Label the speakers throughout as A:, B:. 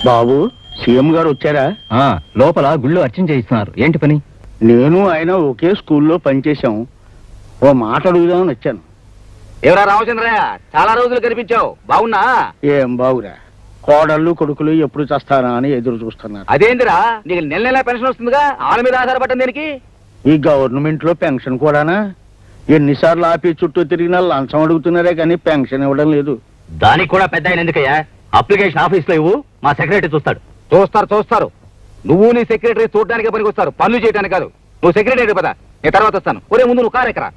A: బాబు CM గారు వచ్చారా?
B: లోపల గుళ్ళు అర్చన చేయిస్తున్నారు. ఏంటి పని?
A: నేను ఆయన ఒకే స్కూల్లో పనిచేశాం. ఓ మాట అడుగుదామని వచ్చాను.
C: ఎవరా రామచంద్రయ్య, చాలా రోజులు కనిపించావు, బాగున్నా?
A: ఏం బాగురా, కోడళ్ళు కొడుకులు ఎప్పుడు చేస్తారా అని ఎదురు చూస్తున్నారు.
C: అదేందిరా, నీకు నెల నెల పెన్షన్ వస్తుందిగా, వాళ్ళ మీద ఆధారపడ్డం దేనికి?
A: ఈ గవర్నమెంట్ లో పెన్షన్ కూడానా? ఎన్నిసార్లు ఆఫీస్ చుట్టూ తిరిగినా లంచం అడుగుతున్నారే కానీ పెన్షన్ ఇవ్వడం లేదు.
C: దానికి కూడా పెద్ద ఆయన ఎందుకయ్యా? అప్లికేషన్ ఆఫీస్ లో ఇవ్వు, మా సెక్రటరీ చూస్తాడు. చూస్తారు. నువ్వు నీ సెక్రటరీ చూడడానికి పనికి వస్తారు, పనులు చేయడానికి కాదు. నువ్వు సెక్రటరీ పదా, నేను తర్వాత వస్తాను. ఒరే ముందు నువ్వు కారు ఎక్కరా.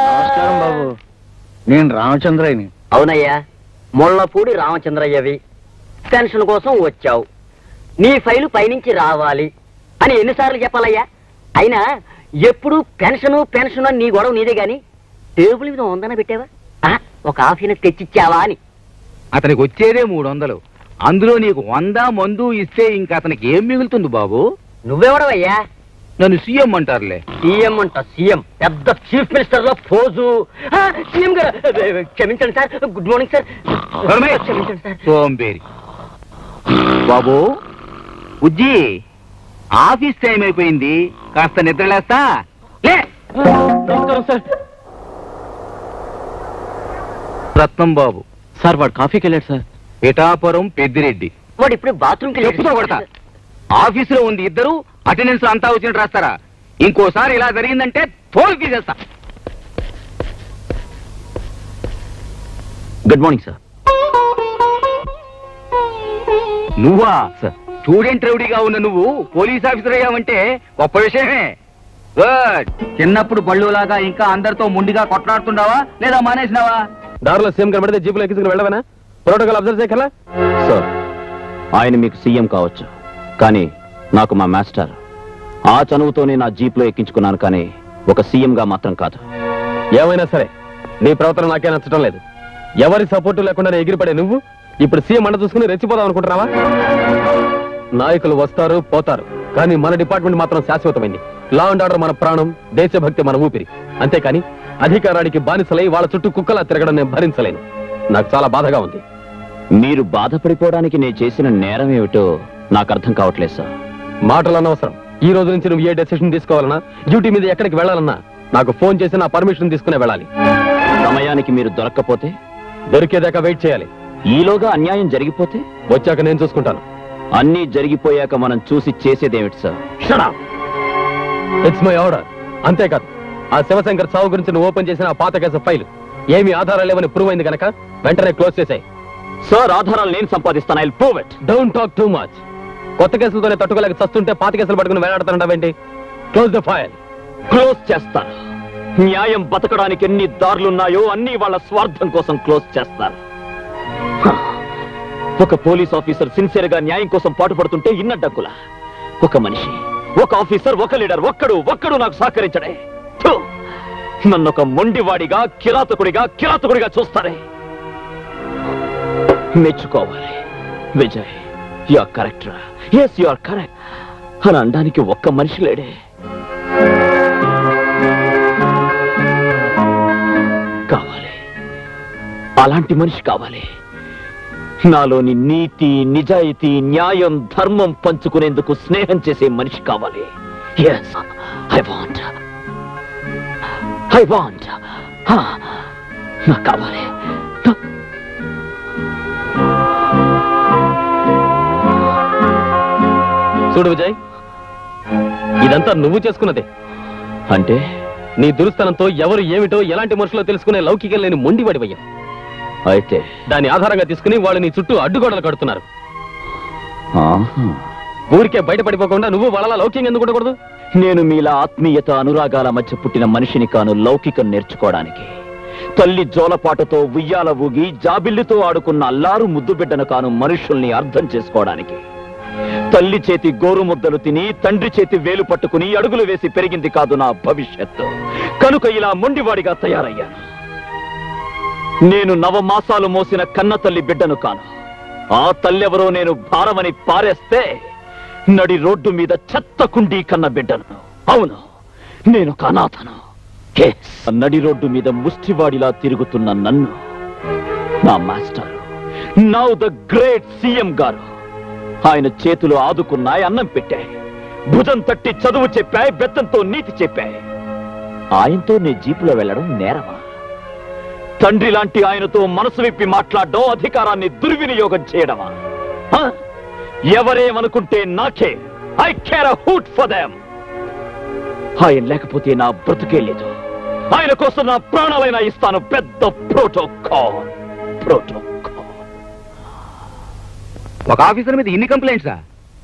A: నమస్కారం బాబు, నేను రామచంద్రయ్యని.
D: అవునయ్యా, ముళ్ళపూడి రామచంద్రయ్యవి. పెన్షన్ కోసం వచ్చావు. నీ ఫైలు పైనుంచి రావాలి అని ఎన్నిసార్లు చెప్పాలయ్యా? అయినా ఎప్పుడు పెన్షన్ నీ గొడవ నీదే గాని టేబుల్ మీద 100 పెట్టావా? ఒక ఆఫీని తెచ్చిచ్చావా అని.
C: అతనికి వచ్చేదే 300, అందులో నీకు 100 మందు ఇస్తే ఇంకా అతనికి ఏం మిగులుతుంది బాబు?
D: నువ్వెవడవయ్యా?
C: నన్ను సీఎం అంటారులే.
D: సీఎం అంట, సీఎం పెద్ద చీఫ్ మినిస్టర్ లో పోజు. సీఎం గారు క్షమించండి సార్, గుడ్ మార్నింగ్ సార్. క్షమించండి సార్.
C: సోంబేరి బాబు. ఉజ్జి, ఆఫీస్ టైం అయిపోయింది, కాస్త నిద్రలేస్తా. లే.
B: నమస్కారం సార్.
C: రత్నం బాబు
B: సార్, వాడు కాఫీకి వెళ్ళాడు సార్.
C: పిఠాపురం పెద్దిరెడ్డి.
D: వాడు ఇప్పుడు బాత్రూమ్కి
C: చెప్పుతో కొడతా. ఆఫీసులో ఉంది ఇద్దరు, అటెండెన్స్ అంతా వచ్చినట్టు రాస్తారా? ఇంకోసారి ఇలా జరిగిందంటే తోలు తీసేస్తా.
B: Good morning sir.
C: నువ్వా సార్? స్టూడెంట్ రౌడీగా ఉన్న నువ్వు పోలీస్ ఆఫీసర్ అయ్యావంటే గొప్ప విషయమే. గుడ్. చిన్నప్పుడు బళ్ళులాగా ఇంకా అందరితో ముండిగా కొట్లాడుతుండవా లేదా మానేసినావా?
B: దారిలో సీఎం కనబడితే జీపులో ఎక్కించుకుని వెళ్ళవనా? ప్రోటోకాల్ అబ్జర్వ్ చేయగల సార్. ఆయన మీకు సీఎం కావచ్చు, కానీ నాకు మా మాస్టర్. ఆ చనువుతోనే నా జీప్లో ఎక్కించుకున్నాను, కానీ ఒక సీఎంగా మాత్రం కాదు. ఏమైనా సరే నీ ప్రవర్తన నాకే నచ్చడం లేదు. ఎవరి సపోర్టు లేకుండా ఎగిరిపడే నువ్వు ఇప్పుడు సీఎం అండ చూసుకుని రెచ్చిపోదాం అనుకుంటున్నావా? నాయకులు వస్తారు పోతారు, కానీ మన డిపార్ట్మెంట్ మాత్రం శాశ్వతమైంది. లా అండ్ ఆర్డర్ మన ప్రాణం, దేశభక్తి మన ఊపిరి. అంతేకాని అధికారానికి బానిసలై వాళ్ళ చుట్టూ కుక్కలా తిరగడం నేను భరించలేను. నాకు చాలా బాధగా ఉంది. మీరు బాధపడిపోవడానికి నేను చేసిన నేరం ఏమిటో నాకు అర్థం కావట్లేదు సార్. మాటలు అనవసరం. ఈ రోజు నుంచి నువ్వు ఏ డెసిషన్ తీసుకోవాలన్నా, డ్యూటీ మీద ఎక్కడికి వెళ్ళాలన్నా నాకు ఫోన్ చేసి నా పర్మిషన్ తీసుకునే వెళ్ళాలి. సమయానికి మీరు దొరక్కపోతే దొరికేదాకా వెయిట్ చేయాలి. ఈలోగా అన్యాయం జరిగిపోతే వచ్చాక నేను చూసుకుంటాను. అన్నీ జరిగిపోయాక మనం చూసి చేసేదేమిటి sir? Shut up. It's my order. అంతేకాదు, ఆ శివశంకర్ చావు గురించి నువ్వు ఓపెన్ చేసిన ఆ పాత కేసు ఫైల్ ఏమీ ఆధారాలు లేవని ప్రూవ్ అయింది కనుక వెంటనే క్లోజ్ చేసాయి. సార్, ఆధారాలు నేను సంపాదిస్తాను. I'll prove it. Don't talk too much. కొత్త కేసులతోనే తట్టుకోలేక చస్తుంటే పాత కేసులు పట్టుకుని వేలాడుతానంటావేంటి? Close the file. క్లోజ్ చేస్తాను. న్యాయం బతకడానికి ఎన్ని దారులున్నాయో అన్ని వాళ్ళ స్వార్థం కోసం క్లోజ్ చేస్తారు. ఒక పోలీస్ ఆఫీసర్ సిన్సియర్ గా న్యాయం కోసం పాటుపడుతుంటే ఇన్నడ్డంకులా? ఒక మనిషి, ఒక ఆఫీసర్, ఒక లీడర్ ఒక్కడు నాకు సహకరించడే. నన్ను ఒక మొండివాడిగా కిరాతకుడిగా చూస్తారే. మెచ్చుకోవాలి విజయ్. యు ఆర్ కరెక్ట్ రా. yes you are correct అని అనడానికి ఒక్క మనిషి లేడే. కావాలి, అలాంటి మనిషి కావాలి. నాలోని నీతి, నిజాయితీ, న్యాయం, ధర్మం పంచుకునేందుకు స్నేహం చేసే మనిషి కావాలి. yes I want నాకు కావాలి. చూడు విజయ్, ఇదంతా నువ్వు చేసుకున్నదే. అంటే నీ దురుస్తనంతో ఎవరు ఏమిటో ఎలాంటి మనుషులో తెలుసుకునే లౌకికం లేని మొండివాడివయ్యా. అయితే దాని ఆధారంగా తీసుకుని వాళ్ళు నీ చుట్టూ అడ్డుగోడలు కడుతున్నారు. ఊరికే బయటపడిపోకుండా నువ్వు వాళ్ళ లౌక్యం ఎందుకు ఉండకూడదు? నేను మీలా ఆత్మీయత, అనురాగాల మధ్య పుట్టిన మనిషిని కాను లౌకికం నేర్చుకోవడానికి. తల్లి జోలపాటతో ఉయ్యాల ఊగి జాబిల్లితో ఆడుకున్న అల్లారు ముద్దు బిడ్డను కాను మనుషుల్ని అర్థం చేసుకోవడానికి. తల్లి చేతి గోరు ముద్దలు తిని తండ్రి చేతి వేలు పట్టుకుని అడుగులు వేసి పెరిగింది కాదు నా భవిష్యత్తు. కనుక ఇలా మొండివాడిగా తయారయ్యాను. నేను 9 మాసాలు మోసిన కన్న తల్లి బిడ్డను కాను. ఆ తల్లెవరో నేను భారమని పారేస్తే నడి రోడ్డు మీద చెత్త కుండీ కన్న బిడ్డను. అవును, నేను అనాథను. నడి రోడ్డు మీద ముష్టివాడిలా తిరుగుతున్న నన్ను నా master, now the great CM గారు ఆయన చేతులు ఆదుకున్నాయి, అన్నం పెట్టాయి, భుజం తట్టి చదువు చెప్పాయి, బెత్తంతో నీతి చెప్పాయి. ఆయనతో నీ జీపులో వెళ్ళడం నేరమా? తండ్రి లాంటి ఆయనతో మనసు విప్పి మాట్లాడడం, అధికారాన్ని దుర్వినియోగం చేయడమా? ఎవరేమనుకుంటే నాకే, I care a hoot for them. ఆయన లేకపోతే నా బ్రతుకే లేదు. ఆయన కోసం నా ప్రాణాలైనా ఇస్తాను. పెద్ద ప్రోటోకాల్.
C: ఒక ఆఫీసర్ మీద ఇన్ని కంప్లైంట్సా?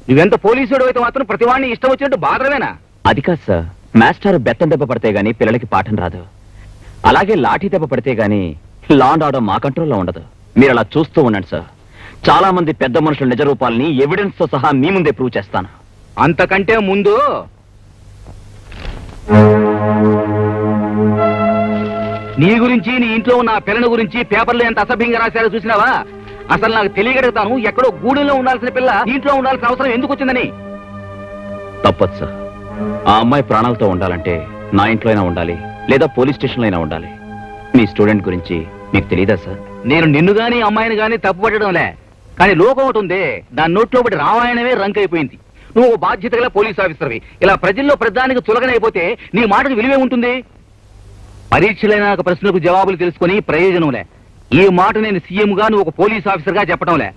C: నువ్వెంత పోలీసుడు అయితే మాత్రం ప్రతివాడిని ఇష్టం వచ్చినట్టు బాధవేనా?
B: అది కాదు సార్, మాస్టర్ బెత్తం దెబ్బ పడితే గానీ పిల్లలకి పాఠం రాదు. అలాగే లాఠీ దెబ్బ పడితే గానీ లా అండ్ ఆర్డర్ మా కంట్రోల్లో ఉండదు. మీరు అలా చూస్తూ ఉండండి సార్. చాలా మంది పెద్ద మనుషుల నిజ రూపాలని ఎవిడెన్స్ తో సహా మీ ముందే ప్రూవ్ చేస్తాను.
C: అంతకంటే ముందు నీ గురించి, నీ ఇంట్లో ఉన్న పిల్లని గురించి పేపర్లో ఎంత అసభ్యంగా రాశారో చూసినావా? అసలు నాకు తెలియగలుగుతాను, ఎక్కడో గూడెంలో ఉండాల్సిన పిల్ల ఇంట్లో ఉండాల్సిన అవసరం ఎందుకు వచ్చిందని.
B: తప్పదు సార్. ఆ అమ్మాయి ప్రాణాలతో ఉండాలంటే నా ఇంట్లో అయినా ఉండాలి, లేదా పోలీస్ స్టేషన్లో అయినా ఉండాలి. మీ స్టూడెంట్ గురించి మీకు తెలియదా సార్?
C: నేను నిన్ను గాని అమ్మాయిని గాని తప్పు పట్టడంలే, కానీ లోకం ఒకటి ఉంది, దాని నోట్లో ఒకటి రామాయణమే రంక్ అయిపోయింది. నువ్వు బాధ్యత గల పోలీస్ ఆఫీసర్వి. ఇలా ప్రజల్లో ప్రధానికి చులకనైపోతే నీ మాటకు విలువే ఉంటుంది? పరీక్షలైన ప్రశ్నలకు జవాబులు తెలుసుకుని ప్రయోజనంలే. ఈ మాట నేను సీఎం గా, నువ్వు ఒక పోలీస్ ఆఫీసర్ గా చెప్పడంలే,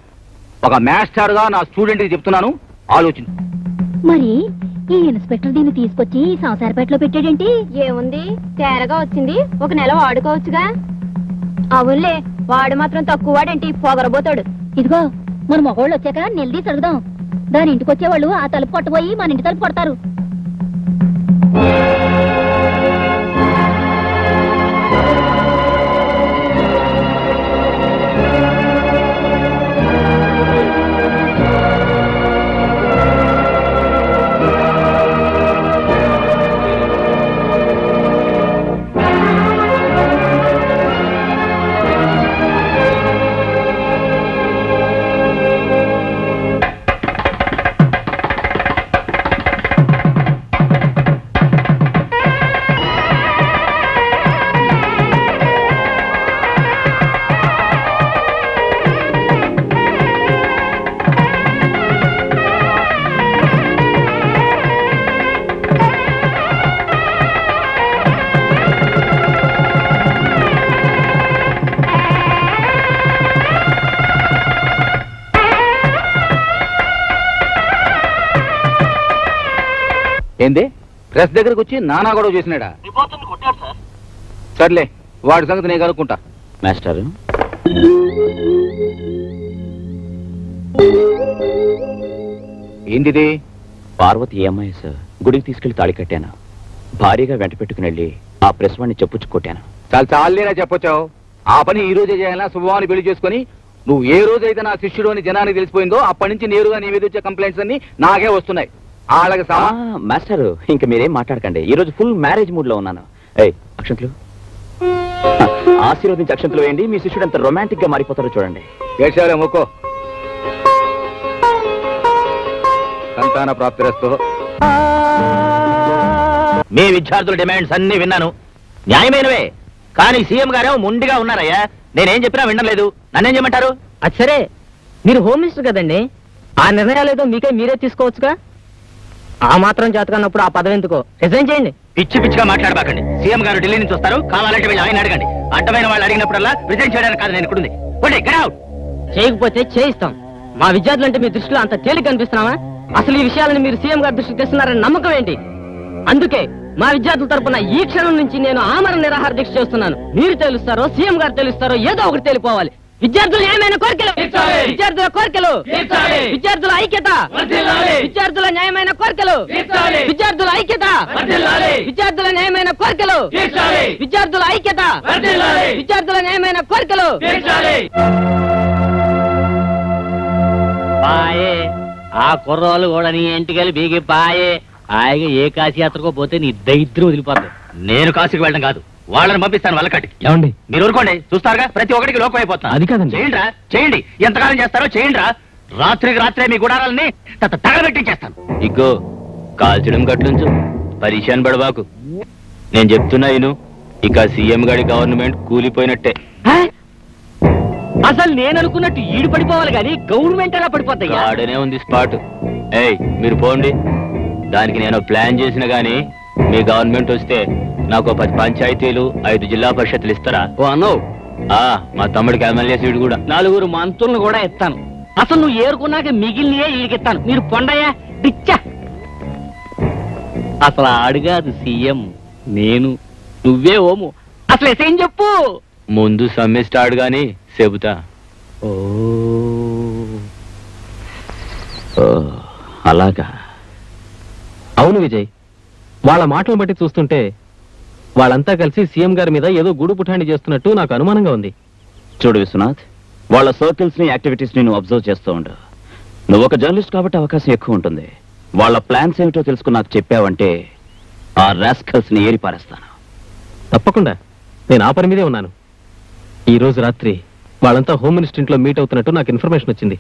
C: ఒక మాస్టర్ గా నా స్టూడెంట్ కి చెప్తున్నాను, ఆలోచించు.
E: మరి ఈ ఇన్స్పెక్టర్ దీన్ని తీసుకొచ్చి సంసారపేటలో పెట్టాడేంటి?
F: ఏముంది, తేరగా వచ్చింది, ఒక నెల వాడుకోవచ్చుగా. అవునులే, వాడు మాత్రం తక్కువ వాడేంటి, పొగరబోతాడు.
E: ఇదిగో, మన మగవాళ్ళు వచ్చాక నిలదీసి అడుగుదాం. దాని ఇంటికి వచ్చేవాళ్ళు ఆ తలుపు కొట్టబోయి మన ఇంటి తలుపు కొడతారు.
C: ఏంది, ప్రెస్ దగ్గరకు వచ్చి నానా గొడవ చేసినాడా? సర్లే, వాడి సంగతి నేను కనుక్కుంటా.
B: మాస్టర్,
C: ఏంటిది?
B: పార్వతి ఏమ్మాయి సార్, గుడికి తీసుకెళ్లి తాళి కట్టాను. భారీగా వెంట పెట్టుకుని వెళ్ళి ఆ ప్రెస్ వాడిని చెప్పుచ్చు కొట్టాను.
C: చాలా చాలేనా చెప్పొచ్చావు? ఆ పని ఈ రోజే చేయాలా? శుభవాన్ని పెళ్లి చేసుకుని నువ్వు ఏ రోజైతే నా శిష్యుడు అని జనానికి తెలిసిపోయిందో అప్పటి నుంచి నేరుగా నీ మీద వచ్చే కంప్లైంట్స్ అన్ని నాకే వస్తున్నాయి. అలాగే
B: మాస్టర్, ఇంక మీరేం మాట్లాడకండి. ఈ రోజు ఫుల్ మ్యారేజ్ మూడ్ లో ఉన్నాను. ఏయ్, అక్షంతులు ఆశీర్వదించి అక్షంతులు వేయండి. మీ శిష్యుడు ఎంత రొమాంటిక్ గా మారిపోతారో చూడండి.
C: ఏడ్చాలే మొక్కో. సంతాన ప్రాప్తిరస్తు.
D: మీ విద్యార్థుల డిమాండ్స్ అన్ని విన్నాను, న్యాయమైనవే. కానీ సీఎం గారేమో ముందుగా ఉన్నారయ్యా. నేనేం చెప్పినా వినలేదు. నన్నేం చేయమంటారు?
G: అది సరే, మీరు హోమ్ మినిస్టర్ కదండి, ఆ నిర్ణయాలు ఏదో మీరే తీసుకోవచ్చుగా. ఆ మాత్రం చేతకన్నప్పుడు ఆ పదవి ఎందుకో రిజైన్ చేయండి.
D: పిచ్చి పిచ్చిగా మాట్లాడబాకండి. సీఎం గారు ఢిల్లీ నుంచి వస్తారు, కావాలంటే వెళ్ళి ఆయన అడగండి. అడ్డమైన వాళ్ళు అడిగినప్పుడల్లా రిజైన్ చేయడానికి కాదు నేను ఇక్కడుంది.
G: చేయకపోతే చేయిస్తాం. మా విద్యార్థులంటే మీ దృష్టిలో అంత తేలిక అనిపిస్తున్నావా? అసలు ఈ విషయాలను మీరు సీఎం గారి దృష్టికి తెస్తున్నారని నమ్మకం ఏంటి? అందుకే మా విద్యార్థుల తరపున ఈ క్షణం నుంచి నేను ఆమరణ నిరాహార దీక్ష చేస్తున్నాను. మీరు తెలుస్తారో సీఎం గారు తెలుస్తారో ఏదో ఒకటి తెలిపోవాలి. విద్యార్థుల న్యాయమైన కోరికలు, విద్యార్థుల కోరికలు, విద్యార్థుల ఐక్యత, విద్యార్థుల న్యాయమైన కోరికలు, విద్యార్థుల ఐక్యత, విద్యార్థుల న్యాయమైన కోరికలు, విద్యార్థుల ఐక్యత, విద్యార్థుల న్యాయమైన కోరికలు.
D: పాయే ఆ కుర్రోళ్ళు కూడా నీ ఇంటికెళ్ళి బీగి పాయే. ఆయన ఏ కాశీ యాత్రకో పోతే నీ దరిద్రం వదిలిపోద్దు. నేను కాశీకి వెళ్ళడం కాదు, వాళ్ళని పంపిస్తాను వల్లకట్టి.
B: ఏమండి,
D: మీరు ఊరుకోండి, చూస్తారుగా ప్రతి ఒక్కడికి లోకం అయిపోతాను.
B: అది కాదండి.
D: చేయండి రా, చేయండి. ఎంతకాలం చేస్తారో చేయండి రా. రాత్రికి రాత్రే మీ గుడారాలని తగలబెట్టించేస్తాను.
B: ఇగ్గో కాల్చడం గట్లుంచు, పరిశాన్ పడబాకు. నేను చెప్తున్నా ఇను, ఇక సీఎం గారి గవర్నమెంట్ కూలిపోయినట్టే.
G: అసలు నేను అనుకున్నట్టు ఈడు పడిపోవాలి కానీ గవర్నమెంట్ ఎలా పడిపోతాయి?
B: ఆడనే ఉంది స్పాట్. ఏయ్ మీరు పోండి. దానికి నేను ప్లాన్ చేసిన గానీ మీ గవర్నమెంట్ వస్తే నాకు 10 పంచాయతీలు 5 జిల్లా పరిషత్తులు ఇస్తారా?
G: ఓ అన్నో,
B: మా తమ్ముడికి ఎమ్మెల్యే సీటు కూడా
G: 4 మంత్రులను కూడా ఇస్తాను. అసలు నువ్వు ఏరుకున్నాక మిగిలినయే ఈడికిస్తాను. మీరు పొండయ్యా పిచ్చా. అసలు ఆడుగాదు సీఎం, నేను, నువ్వే ఓము. అసలు ఏం చెప్పు.
B: ముందు సమ్మె స్టార్ట్ గాని చెబుతా. అలాగా.
H: అవును విజయ్, వాళ్ళ మాటలు బట్టి చూస్తుంటే వాళ్ళంతా కలిసి సీఎం గారి మీద ఏదో గూడు పుఠాండి చేస్తున్నట్టు నాకు అనుమానంగా ఉంది.
B: చూడు విశ్వనాథ్, వాళ్ళ సర్కిల్స్ ని యాక్టివిటీస్ ని నువ్వు అబ్జర్వ్ చేస్తూ ఉండు. నువ్వు ఒక జర్నలిస్ట్ కాబట్టి అవకాశం ఎక్కువ ఉంటుంది. వాళ్ళ ప్లాన్స్ ఏమిటో తెలుసుకుని నాకు చెప్పావంటే ఆ రాస్కల్స్ ని ఏరి పారేస్తాను.
H: తప్పకుండా, నేను ఆ పని మీదే ఉన్నాను. ఈ రోజు రాత్రి వాళ్ళంతా హోమ్ మినిస్టర్ ఇంట్లో మీట్ అవుతున్నట్టు నాకు ఇన్ఫర్మేషన్ వచ్చింది.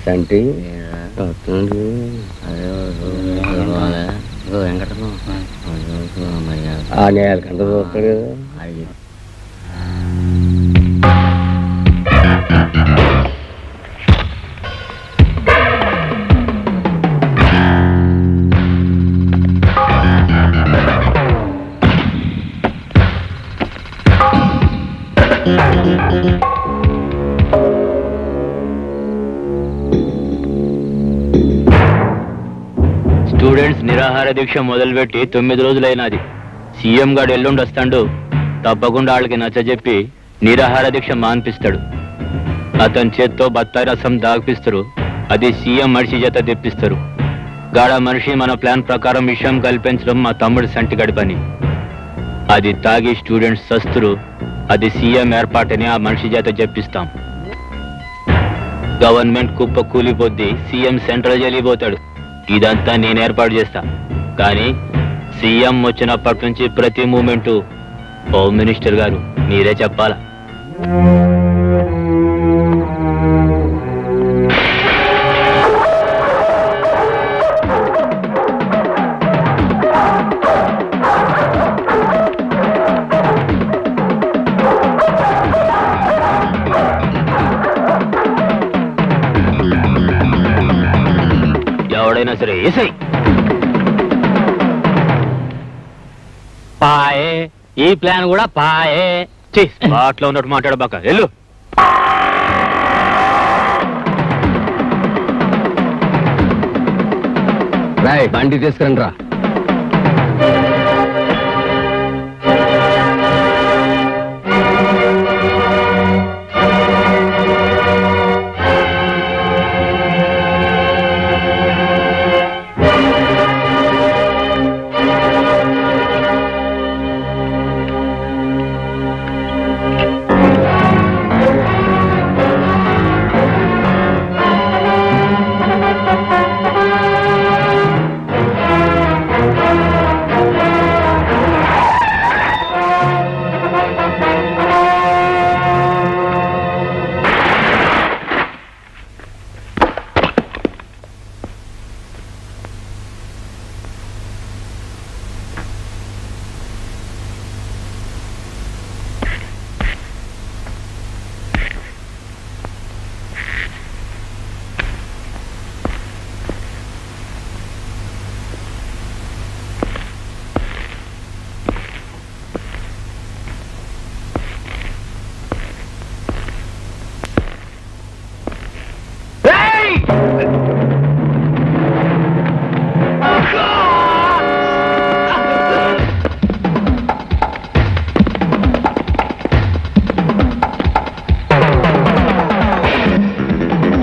D: సంటి ఆ నేల కంట చూస్తాడు కదా.
B: స్టూడెంట్స్ నిరాహార దీక్ష మొదలుపెట్టి 9 రోజులైనది. సీఎం గారు ఎల్లుండి వస్తాడు. తప్పకుండా వాళ్ళకి నచ్చజెప్పి నిరాహార దీక్ష మాన్పిస్తాడు. అతని చేత్తో బత్తాయి రసం దాగిపిస్తారు. అది సీఎం మనిషి చేత తెప్పిస్తారు. గాడ మనిషి మన ప్లాన్ ప్రకారం విషయం కల్పించడం మా తమ్ముడు సంటిగడి పని. అది తాగి స్టూడెంట్స్ సస్తురు. అది సీఎం ఏర్పాటని ఆ మనిషి చేత చెప్పిస్తాం. గవర్నమెంట్ కుప్ప కూలిపోద్ది. సీఎం సెంట్రల్ జైలు పోతాడు. ఇదంతా నేను ఏర్పాటు చేస్తా. కానీ సీఎం వచ్చినప్పటి నుంచి ప్రతి మూమెంటు హోమ్ మినిస్టర్ గారు మీరే చెప్పాలా. ఎవడైనా సరే ఏసై
G: పాయే. ఈ ప్లాన్ కూడా పాయే.
B: స్పాట్లో ఉన్నట్టు మాట్లాడబాక. వెళ్ళు.
H: బండి తీసుకురండి రా.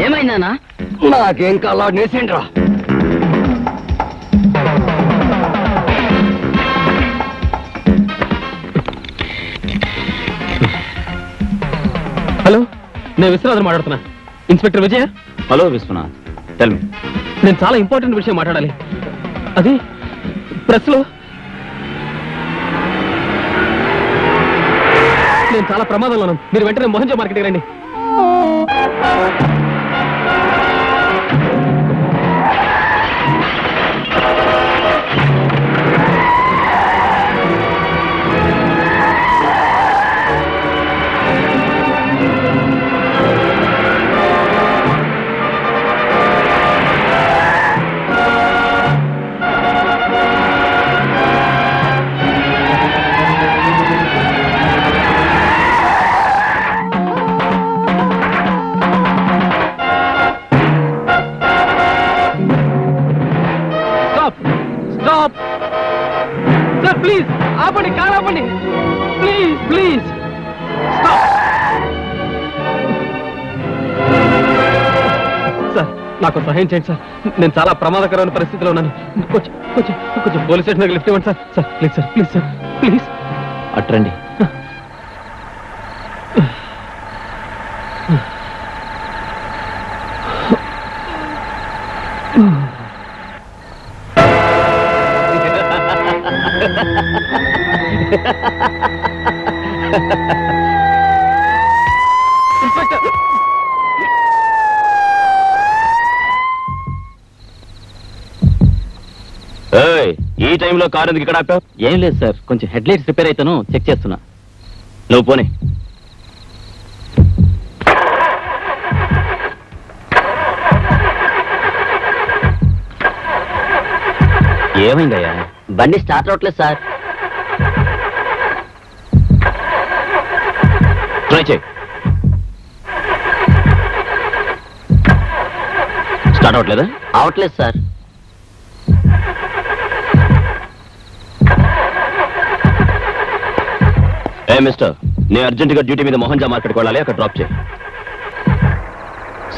G: ఏమైందా?
D: నాకేం కాలా నేసేంట్రా.
H: నేను విశ్వనాథన్ మాట్లాడుతున్నా. Inspector Vijaya.
B: Hello Viswanath, tell me.
H: నేను చాలా ఇంపార్టెంట్ విషయం మాట్లాడాలి. అది ప్రెస్ లో నేను చాలా ప్రమాదంలో ఉన్నాను. మీరు వెంటనే మోహన్జా మార్కెట్కి రండి. సార్ ప్లీజ్ ఆపండి, కారు ఆపండి ప్లీజ్ ప్లీజ్. సార్ నాకు సహాయం చేయండి సార్. నేను చాలా ప్రమాదకరమైన పరిస్థితిలో ఉన్నాను. కొంచెం కొంచెం కొంచెం పోలీస్ స్టేషన్ దగ్గర లిఫ్ట్ ఇవ్వండి sir. Sir please sir, please sir, please.
B: అట్రండి. ఈ టైంలో కారు ఎందుకు ఇక్కడ ఆపావు?
G: ఏం లేదు సార్, కొంచెం హెడ్ లైట్స్ రిపేర్ అయితేను చెక్ చేస్తున్నా.
B: నువ్వు పోనీ.
G: ఏమైందయ్యా?
D: బండి స్టార్ట్ అవట్లేదు సార్.
B: ట్రై చేయి. స్టార్ట్ అవ్వట్లేదా?
D: అవట్లేదు సార్.
B: ఏ మిస్టర్, నేను అర్జెంటుగా డ్యూటీ మీద మోహన్జా మార్కెట్కి వెళ్ళాలి, అక్కడ డ్రాప్ చేయి.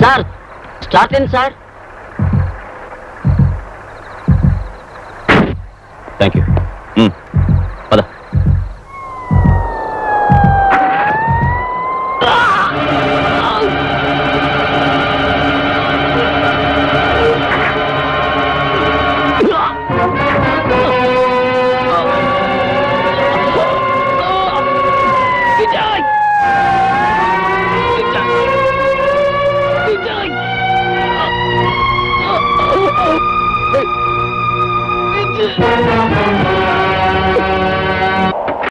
D: సార్ స్టార్ట్ అయింది సార్.